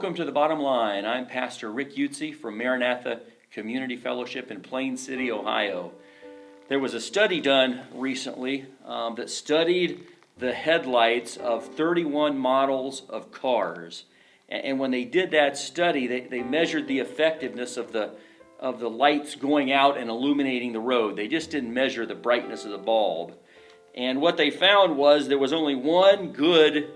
Welcome to the Bottom Line. I'm Pastor Rick Utze from Maranatha Community Fellowship in Plain City, Ohio. There was a study done recently that studied the headlights of 31 models of cars. And when they did that study, they measured the effectiveness of the lights going out and illuminating the road. They just didn't measure the brightness of the bulb. And what they found was there was only one good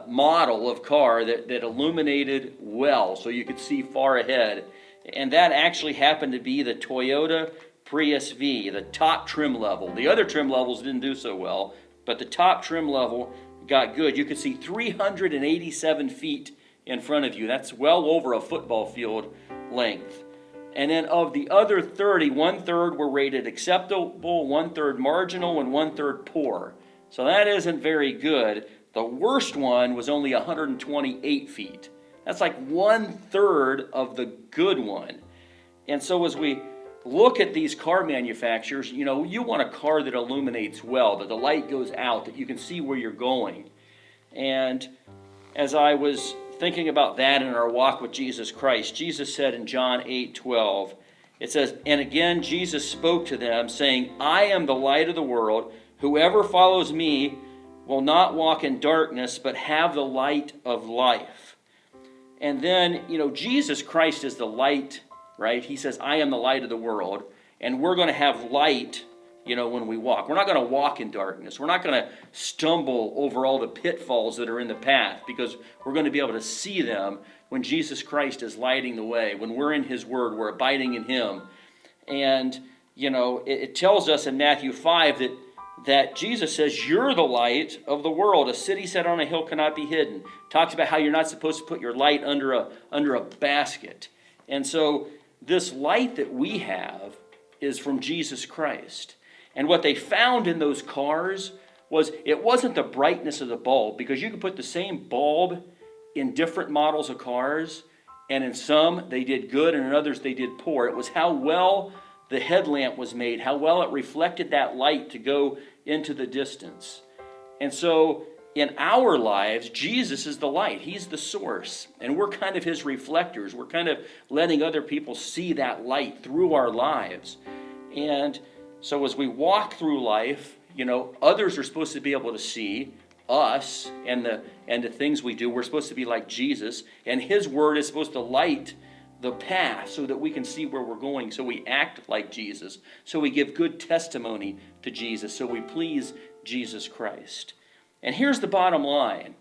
model of car that illuminated well, so you could see far ahead. And that actually happened to be the Toyota Prius V, the top trim level. The other trim levels didn't do so well, but the top trim level got good. You could see 387 feet in front of you. That's well over a football field length. And then of the other 30, 1/3 were rated acceptable, 1/3 marginal, and 1/3 poor. So that isn't very good. The worst one was only 128 feet. That's like 1/3 of the good one. And so as we look at these car manufacturers, you want a car that illuminates well, that the light goes out, that you can see where you're going. And as I was thinking about that in our walk with Jesus Christ, Jesus said in John 8:12, it says, "And again Jesus spoke to them, saying, I am the light of the world. Whoever follows me will not walk in darkness, but have the light of life." And then, Jesus Christ is the light, right? He says, I am the light of the world. And we're going to have light, when we walk. We're not going to walk in darkness. We're not going to stumble over all the pitfalls that are in the path, because we're going to be able to see them when Jesus Christ is lighting the way. When we're in His Word, we're abiding in Him. And, it tells us in Matthew 5 that Jesus says, you're the light of the world. A city set on a hill cannot be hidden. Talks about how you're not supposed to put your light under a basket. And so this light that we have is from Jesus Christ. And what they found in those cars was it wasn't the brightness of the bulb, because you could put the same bulb in different models of cars, and in some they did good and in others they did poor. It was how well the headlamp was made, how well it reflected that light to go into the distance. And so in our lives, Jesus is the light. He's the source. And we're kind of His reflectors. We're kind of letting other people see that light through our lives. And so as we walk through life, others are supposed to be able to see us and the things we do. We're supposed to be like Jesus. And His Word is supposed to light the path so that we can see where we're going, so we act like Jesus, so we give good testimony to Jesus, so we please Jesus Christ. And here's the bottom line.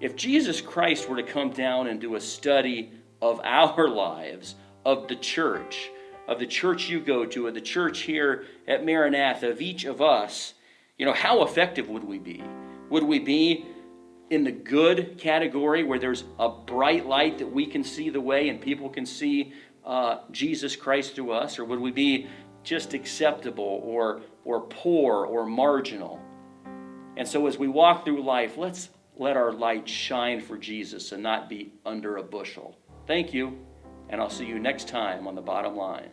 If Jesus Christ were to come down and do a study of our lives, of the church you go to, of the church here at Maranatha, of each of us, how effective would we be? Would we be in the good category, where there's a bright light that we can see the way and people can see Jesus Christ through us? Or would we be just acceptable or poor or marginal? And so as we walk through life, let's let our light shine for Jesus and not be under a bushel. Thank you, and I'll see you next time on The Bottom Line.